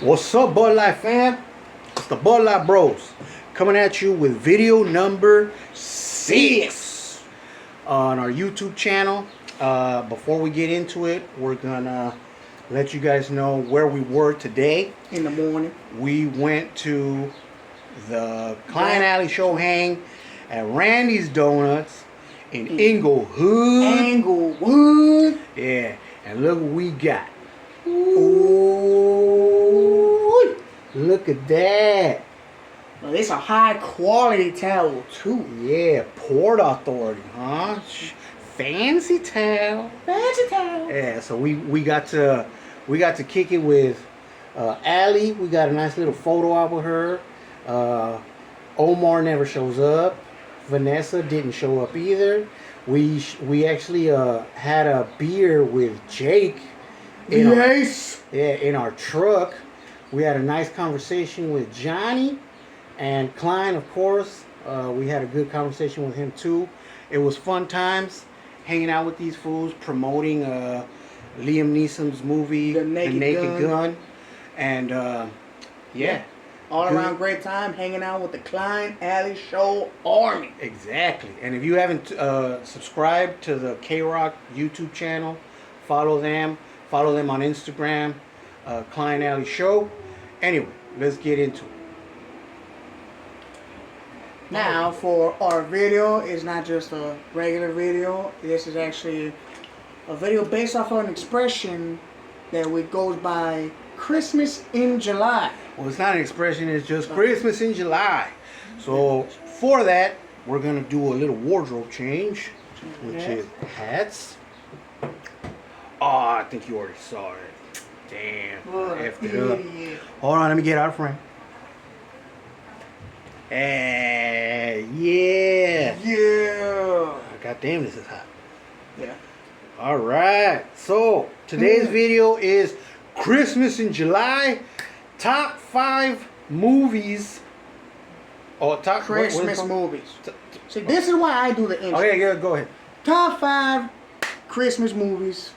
What's up, Bud Light fam? It's the Bud Light Bros coming at you with video number 6 on our YouTube channel. Before we get into it, we're gonna let you guys know where we were today. In the morning. We went to the Klein Alley Show hang at Randy's Donuts in Inglewood. Yeah, and look what we got. Ooh, look at that. Well, it's a high quality towel too. Yeah, Port Authority, huh? Fancy towel. Fancy towel. Yeah, so we got to kick it with Allie. We got a nice little photo op with her. Omar never shows up. Vanessa didn't show up either. We actually had a beer with Jake. In our truck. We had a nice conversation with Johnny and Klein, of course. We had a good conversation with him too. It was fun times hanging out with these fools, promoting Liam Neeson's movie, The Naked Gun. And yeah. All around great time hanging out with the Klein Alley Show Army. Exactly. And if you haven't subscribed to the K-Rock YouTube channel, follow them. Follow them on Instagram, Klein Alley Show. Anyway, let's get into it. Now, for our video, it's not just a regular video. This is actually a video based off of an expression that goes by Christmas in July. Well, it's not an expression, it's just Christmas in July. So, for that, we're going to do a little wardrobe change, which is hats. Oh, I think you already saw it. Damn. Effed it up. Hold on, let me get out of frame. Yeah. God damn, this is hot. Yeah. Alright. So, today's video is Christmas in July. Top 5 movies. Oh, top Christmas movies. See, this is why I do the intro. Okay, go ahead. Top 5 Christmas movies.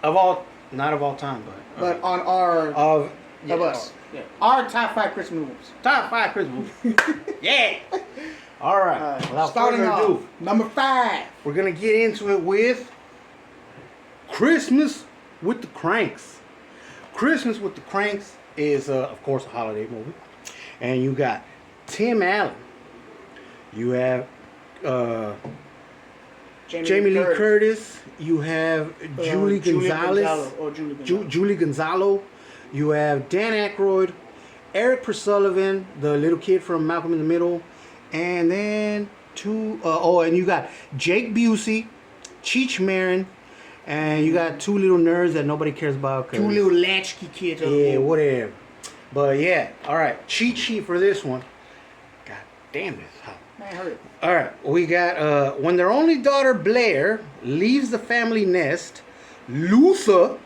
Not of all time, but on our of us. Yeah. Our top 5 Christmas movies. Top 5 Christmas movies. Yeah. All right. Without starting further off, ado, number 5. we're gonna get into it with Christmas with the Cranks. Christmas with the Cranks is, of course, a holiday movie, and you got Tim Allen. You have Jamie Lee Curtis. You have Julie Gonzalez. Julie Gonzalo. You have Dan Aykroyd, Eric Persullivan, the little kid from Malcolm in the Middle, and then and you got Jake Busey, Cheech Marin, and you got 2 little nerds that nobody cares about. 2 little latchkey kids. Yeah, whatever. But yeah, all right. Cheat sheet for this one. God damn, this is hot. All right, we got when their only daughter Blair leaves the family nest, Luther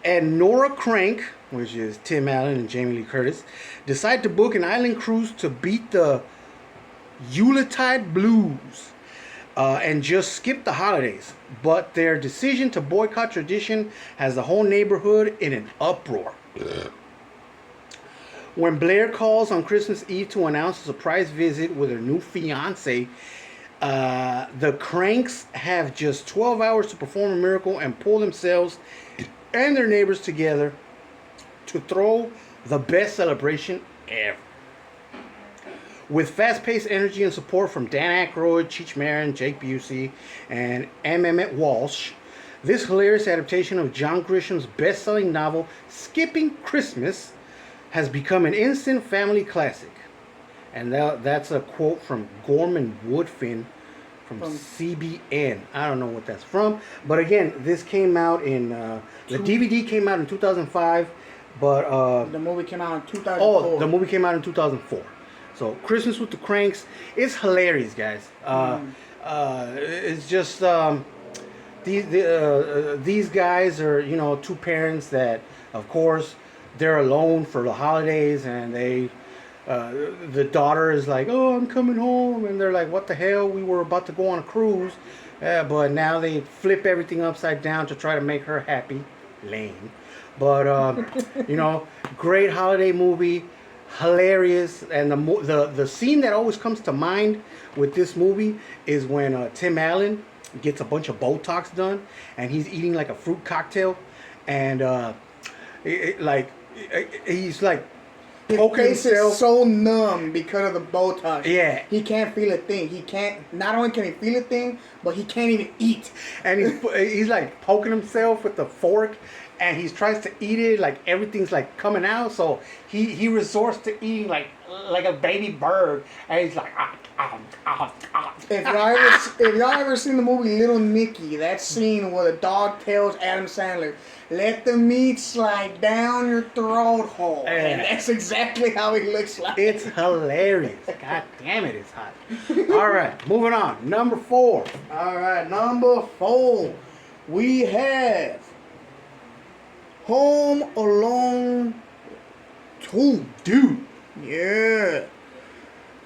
and Nora Crank, which is Tim Allen and Jamie Lee Curtis, decide to book an island cruise to beat the Yuletide blues and just skip the holidays. But their decision to boycott tradition has the whole neighborhood in an uproar. When Blair calls on Christmas Eve to announce a surprise visit with her new fiance, the Cranks have just 12 hours to perform a miracle and pull themselves and their neighbors together to throw the best celebration ever. With fast-paced energy and support from Dan Aykroyd, Cheech Marin, Jake Busey, and Emmett Walsh, this hilarious adaptation of John Grisham's best-selling novel, Skipping Christmas, has become an instant family classic. And that's a quote from Gorman Woodfin from CBN. I don't know what that's from. But again, this came out in... the DVD came out in 2005. But... the movie came out in 2004. Oh, the movie came out in 2004. So, Christmas with the Cranks. It's hilarious, guys. It's just... these guys are, 2 parents that, of course... They're alone for the holidays, and the daughter is like, "Oh, I'm coming home," and they're like, "What the hell? We were about to go on a cruise," but now they flip everything upside down to try to make her happy. Lame. But you know, great holiday movie, hilarious, and the scene that always comes to mind with this movie is when Tim Allen gets a bunch of Botox done, and he's eating like a fruit cocktail, and he's like His poking face himself. is so numb because of the Botox. Yeah. He can't feel a thing. He can't. Not only can he feel a thing, but he can't even eat. And he's like poking himself with the fork, and he tries to eat it like everything's like coming out. So he resorts to eating like a baby bird, and he's like If y'all ever seen the movie Little Nicky, that scene where the dog tells Adam Sandler, "Let the meat slide down your throat hole," and that's exactly how he looks like. It's hilarious. God damn it, it's hot. All right, moving on. Number 4. All right, number 4, we have Home Alone 2. Dude. Yeah.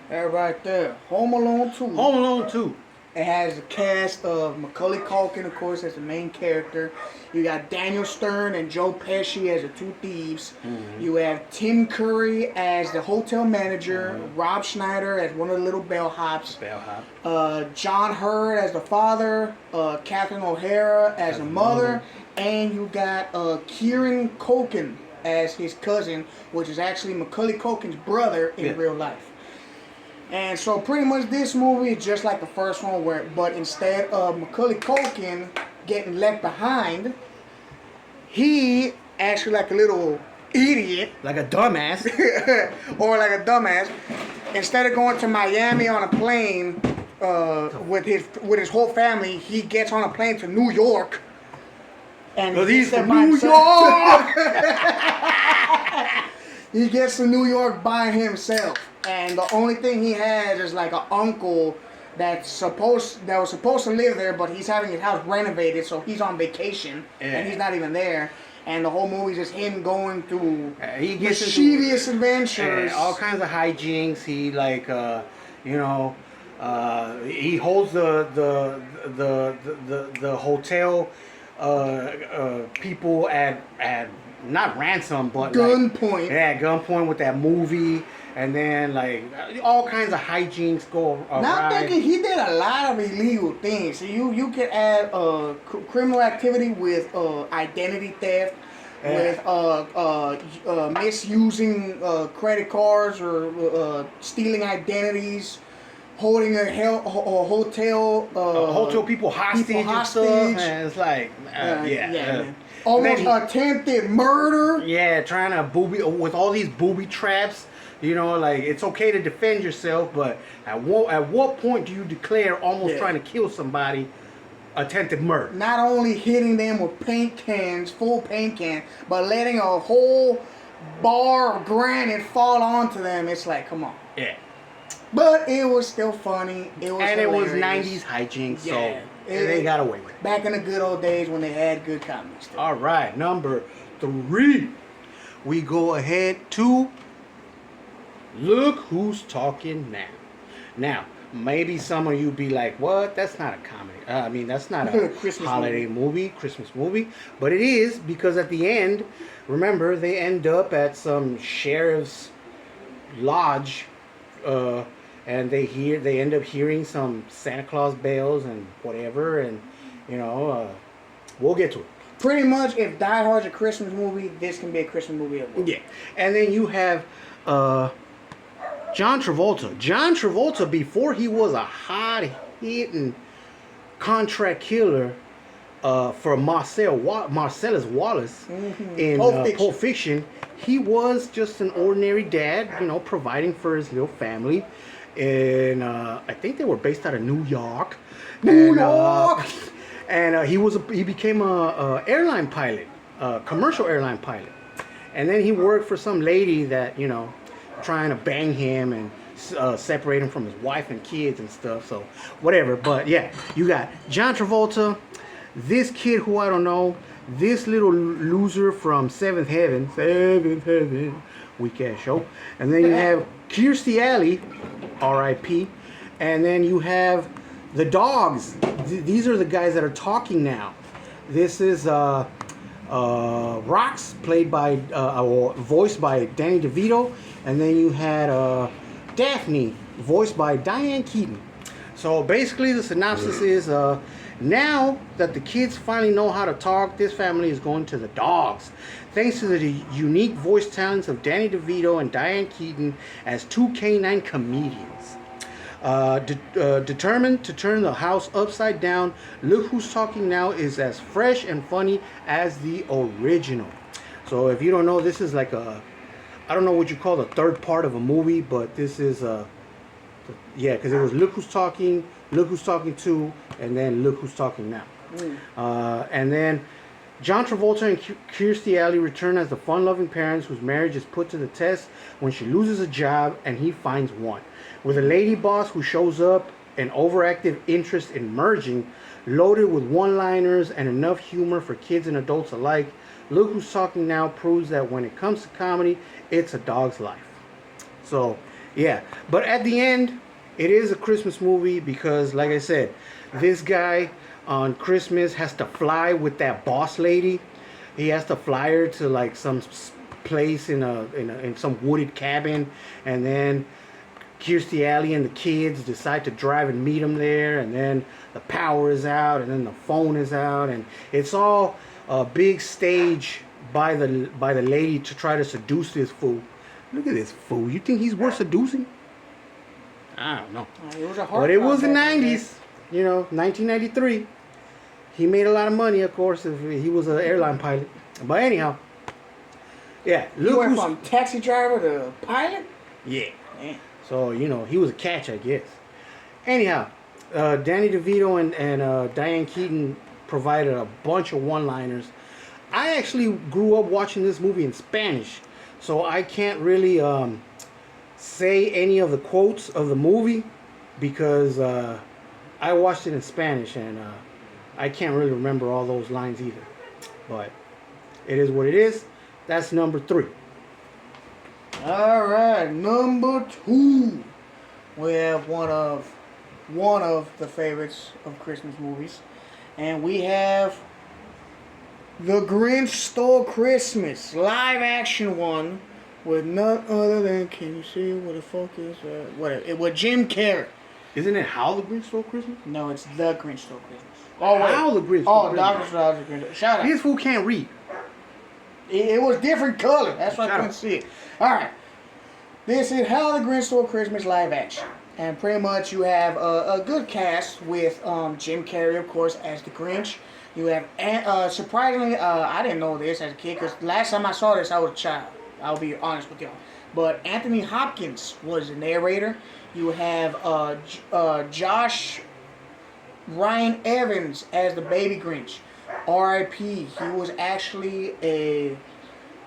That right there. Home Alone 2. Home Alone 2. It has a cast of Macaulay Culkin, of course, as the main character. You got Daniel Stern and Joe Pesci as the two thieves. Mm-hmm. You have Tim Curry as the hotel manager. Mm-hmm. Rob Schneider as one of the little bellhops. Bellhop. John Hurd as the father. Catherine O'Hara as the mother. And you got Kieran Culkin as his cousin, which is actually Macaulay Culkin's brother in real life. And so pretty much this movie is just like the first one, but instead of Macaulay Culkin getting left behind, he actually, like a little idiot, Like a dumbass. or like a dumbass, instead of going to Miami on a plane with his whole family, he gets on a plane to New York. And He's gets there from by New himself. York. He gets to New York by himself, and the only thing he has is like an uncle that was supposed to live there, but he's having his house renovated, so he's on vacation and he's not even there. And the whole movie is just him going through He gets mischievous adventures. all kinds of hijinks. He he holds the hotel people at not ransom, but Gunpoint. Gunpoint with that movie, and then like all kinds of hijinks go awry. Now I'm thinking he did a lot of illegal things. So you could add criminal activity with identity theft, with misusing credit cards or stealing identities, holding a hotel hotel people hostage and stuff, and it's like man. Almost attempted murder. Yeah, trying to with all these booby traps. You know, like it's okay to defend yourself, but at what point do you declare almost trying to kill somebody attempted murder? Not only hitting them with full paint cans, but letting a whole bar of granite fall onto them. It's like, come on. Yeah. But it was still funny. It was and hilarious. it was 90s hijinks, so It- they got away with it. Back in the good old days when they had good comedy stuff. All right, number 3. We go ahead to Look Who's Talking Now. Now, maybe some of you be like, what? That's not a comedy. I mean, that's not a Christmas holiday Christmas movie. But it is, because at the end, remember, they end up at some sheriff's lodge, and they end up hearing some Santa Claus bells and whatever, and we'll get to it. Pretty much, if Die Hard's a Christmas movie, this can be a Christmas movie as well. Yeah, and then you have John Travolta. John Travolta, before he was a hot-hitting contract killer for Marcellus Wallace in Pulp Fiction, he was just an ordinary dad, providing for his little family. And I think they were based out of New York. New York! And he became a airline pilot, commercial airline pilot. And then he worked for some lady that, trying to bang him and separate him from his wife and kids and stuff. So whatever. But yeah, you got John Travolta, this kid who I don't know, this little loser from Seventh Heaven, weak ass show. And then you have Kirstie Alley, R.I.P. And then you have the dogs. These are the guys that are talking now. This is Rox, played by or voiced by Danny DeVito, and then you had Daphne, voiced by Diane Keaton. So basically, the synopsis is now that the kids finally know how to talk, this family is going to the dogs. Thanks to the unique voice talents of Danny DeVito and Diane Keaton as two canine comedians. Determined to turn the house upside down, Look Who's Talking Now is as fresh and funny as the original. So if you don't know, this is like I don't know what you call the third part of a movie, but this is yeah, because it was Look Who's Talking, Look Who's Talking 2, and then Look Who's Talking Now. And then John Travolta and Kirstie Alley return as the fun-loving parents whose marriage is put to the test when she loses a job and he finds one. With a lady boss who shows up, an overactive interest in merging, loaded with one-liners and enough humor for kids and adults alike, Look Who's Talking Now proves that when it comes to comedy, it's a dog's life. So, yeah. But at the end, it is a Christmas movie because, like I said, this guy on Christmas has to fly with that boss lady. He has to fly her to like some place in some wooded cabin, and then Kirstie Alley and the kids decide to drive and meet him there, and then the power is out, and then the phone is out, and it's all a big stage by the lady to try to seduce this fool. Look at this fool. You think he's worth seducing? I don't know. It was a But it was the 90s, 1993. He made a lot of money, of course, if he was an airline pilot. But anyhow, yeah. You went from taxi driver to pilot? Yeah. Man. So, he was a catch, I guess. Anyhow, Danny DeVito and Diane Keaton provided a bunch of one-liners. I actually grew up watching this movie in Spanish, so I can't really say any of the quotes of the movie because I watched it in Spanish and I can't really remember all those lines either. But it is what it is. That's number 3. All right, number 2. We have one of the favorites of Christmas movies, and we have The Grinch Stole Christmas, live action one with none other than, can you see what the fuck is with Jim Carrey. Isn't it How the Grinch Stole Christmas? No, it's The Grinch Stole Christmas. Oh, wait. How the Grinch Stole Christmas. Dr. Grinch. Shout out. This fool can't read. It was different color. That's why I couldn't see it. All right. This is How the Grinch Stole Christmas live action. And pretty much you have a good cast with Jim Carrey, of course, as the Grinch. You have, surprisingly, I didn't know this as a kid because last time I saw this, I was a child. I'll be honest with y'all. But Anthony Hopkins was the narrator. You have Josh Ryan Evans as the baby Grinch. R.I.P. He was actually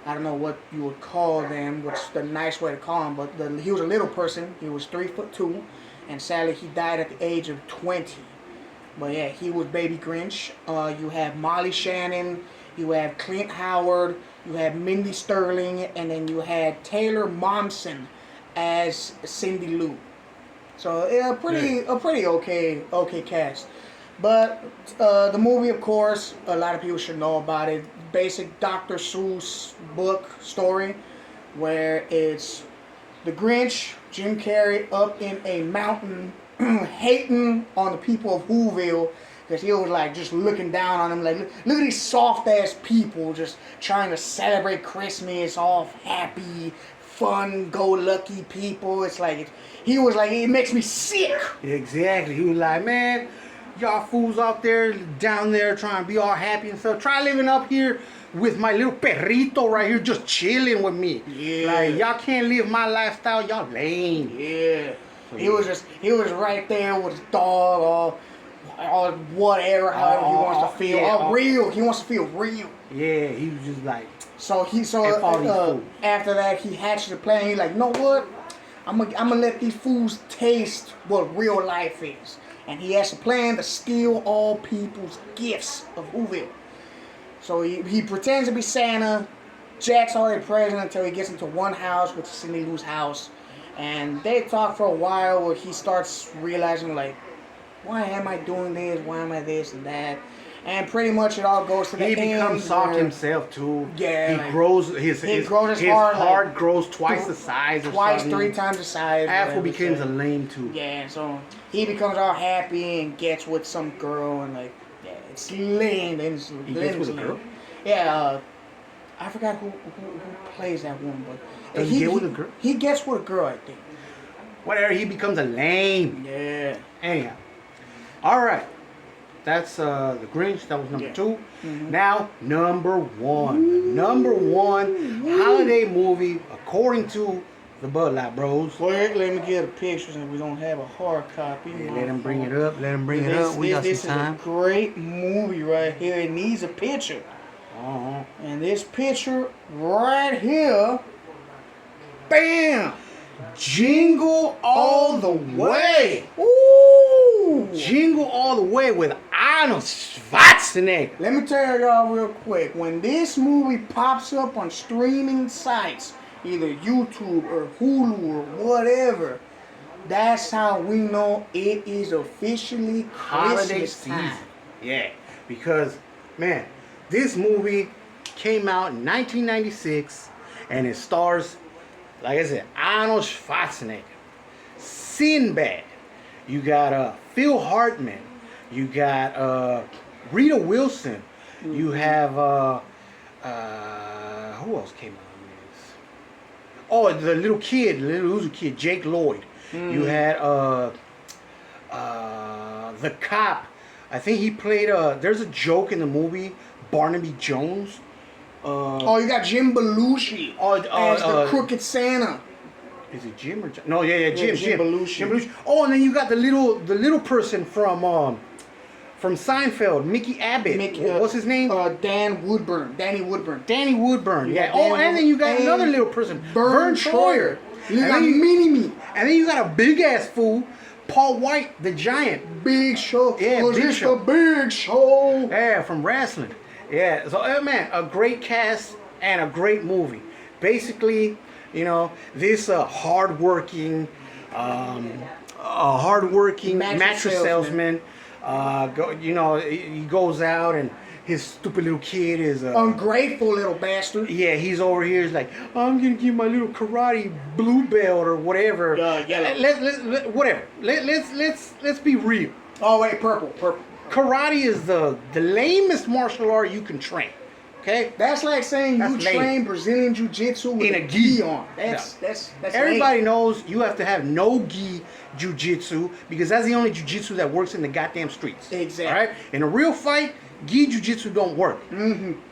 I don't know what you would call them, what's the nice way to call him, but he was a little person. He was 3'2", and sadly he died at the age of 20. But yeah, he was baby Grinch. You have Molly Shannon, you have Clint Howard, you have Mindy Sterling, and then you had Taylor Momsen as Cindy Lou. So yeah, a pretty okay cast. But the movie, of course, a lot of people should know about it. Basic Dr. Seuss book story, where it's the Grinch, Jim Carrey, up in a mountain, hating on the people of Whoville, because he was like just looking down on them, like look at these soft ass people just trying to celebrate Christmas, all happy, fun, go lucky people. It's like he was like, it makes me sick. Exactly. He was like, man, y'all fools out there, down there, trying to be all happy and stuff. Try living up here with my little perrito right here, just chilling with me. Yeah. Like, y'all can't live my lifestyle. Y'all lame. Yeah. He was right there with his dog, all whatever, however he wants to feel. Yeah, real. He wants to feel real. Yeah, he was just like. After that, he hatched the plan. He's like, you know what? I'm gonna let these fools taste what real life is. And he has a plan to steal all people's gifts of Whoville. So he pretends to be Santa, jacks all their presents until he gets into one house, which is Cindy Lou's house. And they talk for a while where he starts realizing, like, why am I doing this? Why am I this and that? And pretty much it all goes to the He end. becomes soft where himself too. Yeah, he like, grows his grows his heart, heart like, grows twice the size or twice, something. 3 times the size. Afro whatever, becomes so. a lame too. Yeah, so he becomes all happy and gets with some girl and like, yeah, it's lame. He gets with a girl? Yeah, I forgot who plays that one, but Does he get with a girl? He gets with a girl, I think. Whatever, he becomes a lame. Yeah. Anyhow, all right. That's the Grinch. That was number 2. Now number 1. Number 1 holiday movie according to the Bud Light Bros. Wait, let me get a picture since we don't have a hard copy. Yeah, let him bring it up. Let him bring it up. We got this some time. is a great movie right here. It needs a picture. Uh-huh. And this picture right here, bam! Jingle All the Way. Ooh! Jingle All the Way with Arnold Schwarzenegger. Let me tell y'all real quick. When this movie pops up on streaming sites, either YouTube or Hulu or whatever, that's how we know it is officially Holiday Christmas season. time. Yeah, because, man, this movie came out in 1996 and it stars, like I said, Arnold Schwarzenegger, Sinbad. You got Phil Hartman. You got Rita Wilson. You have who else came out with this? Oh, the little loser kid, Jake Lloyd. You had the cop. I think he played there's a joke in the movie, Barnaby Jones. Oh, you got Jim Belushi as the Crooked Santa. Is it Jim or Jim? No, yeah, Jim. Jim Belushi. Jim Belushi. Oh, and then you got the little person from Seinfeld, Mickey Abbott. What's his name? Danny Woodburn. Danny Woodburn. Yeah. Danny And then you got Woodburn. another little person, Vern Troyer. You And got then Mini-Me. And then you got a big ass fool, Paul White, the Giant. Big Show. Yeah, Was Big this Show. the Big Show? Yeah, from wrestling. Yeah, so man, a great cast and a great movie. Basically, you know, this hardworking mattress salesman. He goes out and his stupid little kid is Ungrateful little bastard. yeah, he's over here. He's like, I'm gonna give my little karate blue belt or whatever. Yeah. Whatever. Let's be real. Oh wait, purple. Karate is the lamest martial art you can train. Okay? That's like saying That's you lame. train Brazilian Jiu-Jitsu with In a a gi. gi on. That's Everybody lame. knows you have to have no gi jiu-jitsu because that's the only jiu-jitsu that works in the goddamn streets. Exactly. All right? In a real fight, gi jiu-jitsu don't work.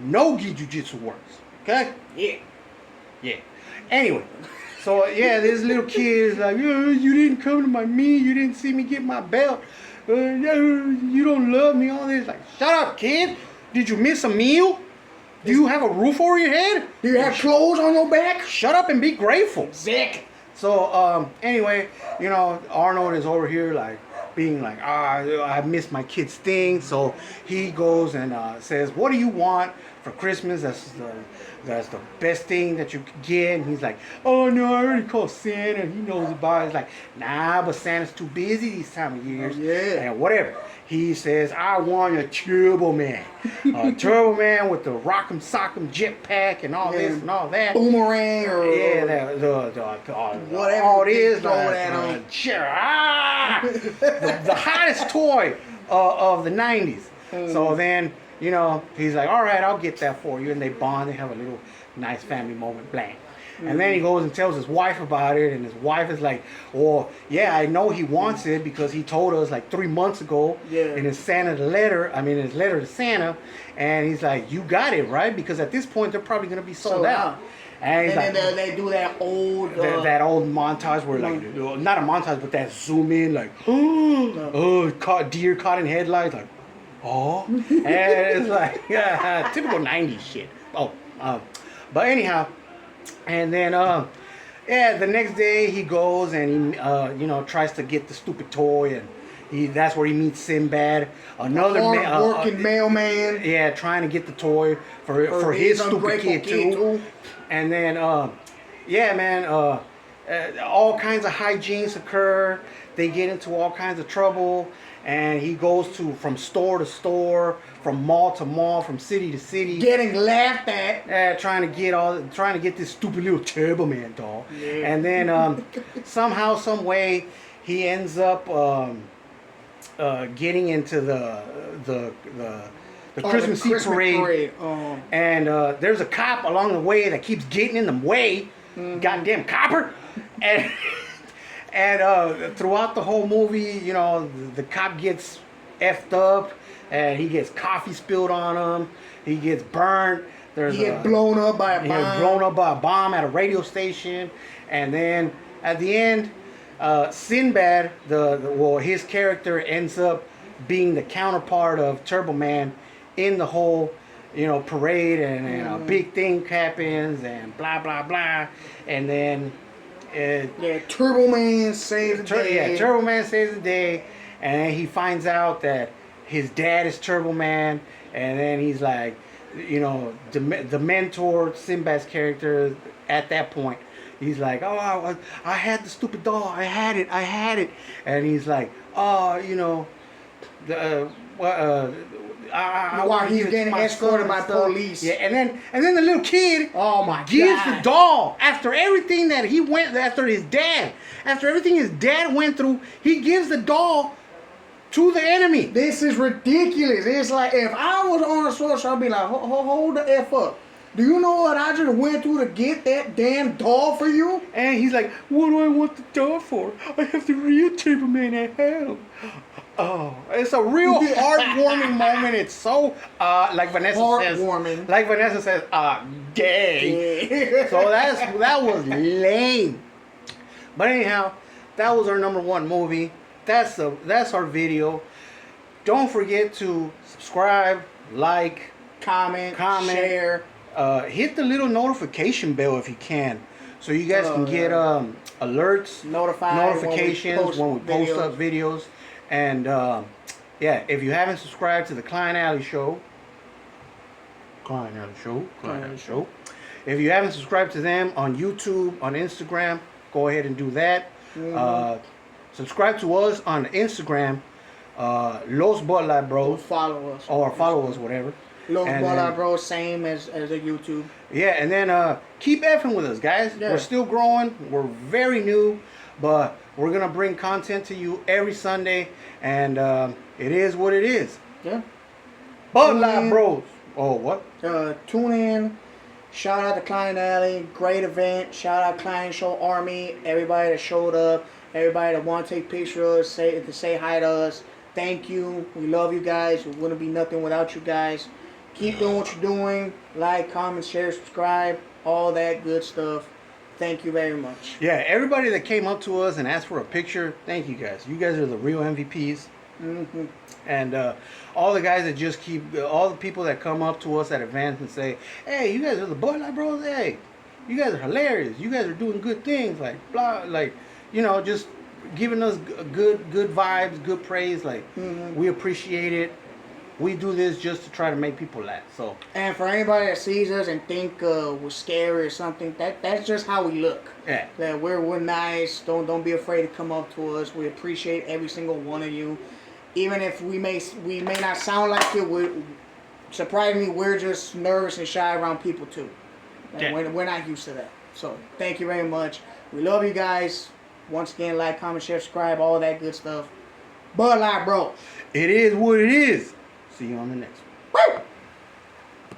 No gi jiu-jitsu works. Okay? Yeah. Anyway, so yeah, this little kid is like, you didn't come to my meet, you didn't see me get my belt, you don't love me, all this. Like, shut up, kid. Did you miss a meal? Do you have a roof over your head? Do you have clothes on your back? Shut up and be grateful. Zick. So anyway, you know, Arnold is over here like being like, I missed my kid's thing. So he goes and says, what do you want for Christmas? That's the best thing that you could get. And he's like, oh no, I already called Santa. He knows about it. He's like, nah, but Santa's too busy these time of years. Oh, yeah. And whatever. He says, I want a Turbo Man. A Turbo Man with the Rock'em Sock'em jetpack and all this and all that. Boomerang or Yeah, whatever all it you is, throw that on. the hottest toy of the 90s. So then, you know, he's like, all right, I'll get that for you. And they bond, they have a little nice family moment, blank. And then he goes and tells his wife about it, and his wife is like, well, yeah, I know he wants it because he told us like 3 months ago in his letter to Santa, and he's like, you got it, right? Because at this point, they're probably going to be sold out. And then they do that old that old montage where like not a montage but that zoom in like deer caught in headlights like and it's like typical 90s shit. But anyhow, and then the next day he goes and he tries to get the stupid toy, and that's where he meets Sinbad, another working mailman. Yeah, trying to get the toy for his stupid kid too. And then all kinds of hijinks occur. They get into all kinds of trouble, and he goes from store to store, from mall to mall, from city to city, Getting laughed at. trying to get this stupid little Turbo Man doll. Yeah. And then somehow, some way, he ends up getting into the Christmas Eve parade. Oh. And there's a cop along the way that keeps getting in the way. Goddamn copper. And throughout the whole movie, you know, the cop gets effed up, and he gets coffee spilled on him. He gets burnt. He gets blown up by a bomb. He gets blown up by a bomb at a radio station. And then at the end, Sinbad, his character ends up being the counterpart of Turbo Man in the whole, you know, parade, and a big thing happens, and blah blah blah, and then Turbo Man saves the day. Yeah, Turbo Man saves the day, and then he finds out that his dad is Turbo Man, and then he's like, you know, the mentor, Sinbad's character at that point. He's like, oh, I had the stupid doll. I had it. And he's like, oh, you know, while he's getting escorted by police. Yeah, and then the little kid gives the doll after everything that he went, after everything his dad went through, he gives the doll to the enemy. This is ridiculous. It's like, if I was on a source, I'd be like, hold the F up. Do you know what I just went through to get that damn doll for you? And he's like, what do I want the doll for? I have the real Turbo Man at home. Oh, it's a real heartwarming moment. It's so, like Vanessa says. Heartwarming. Like Vanessa says, gay. Yeah. So that was lame. But anyhow, that was our number one movie. That's our video. Don't forget to subscribe, like, comment, share. Hit the little notification bell if you can, so you guys can get alerts, notifications when we post up videos. And yeah, if you haven't subscribed to the Klein Alley Show, if you haven't subscribed to them on YouTube, on Instagram, go ahead and do that. Subscribe to us on Instagram, Los Bud Light Bros. Follow us. Or follow us, whatever. Los Bud Light Bros, same as the YouTube. Yeah, and then keep effing with us, guys. Yeah. We're still growing. We're very new, but we're going to bring content to you every Sunday, and it is what it is. Yeah. Bud Light Bros. Oh, what? Tune in. Shout out to Klein Alley. Great event. Shout out Klein Show Army. Everybody that showed up. Everybody that want to take pictures, to say hi to us. Thank you. We love you guys. We wouldn't be nothing without you guys. Keep doing what you're doing. Like, comment, share, subscribe. All that good stuff. Thank you very much. Yeah, everybody that came up to us and asked for a picture, thank you guys. You guys are the real MVPs. Mm-hmm. And all the guys that just all the people that come up to us at events and say, hey, you guys are the Bud Light Bros. Hey, you guys are hilarious. You guys are doing good things. Like, blah, like, you know, just giving us good vibes, good praise. Like, we appreciate it. We do this just to try to make people laugh. So. And for anybody that sees us and think we're scary or something, that's just how we look. Yeah. That we're nice. Don't be afraid to come up to us. We appreciate every single one of you. Even if we may not sound like it, surprisingly, we're just nervous and shy around people too. Yeah. We're not used to that. So thank you very much. We love you guys. Once again, like, comment, share, subscribe, all that good stuff. Bud Light Bros. It is what it is. See you on the next one. Woo!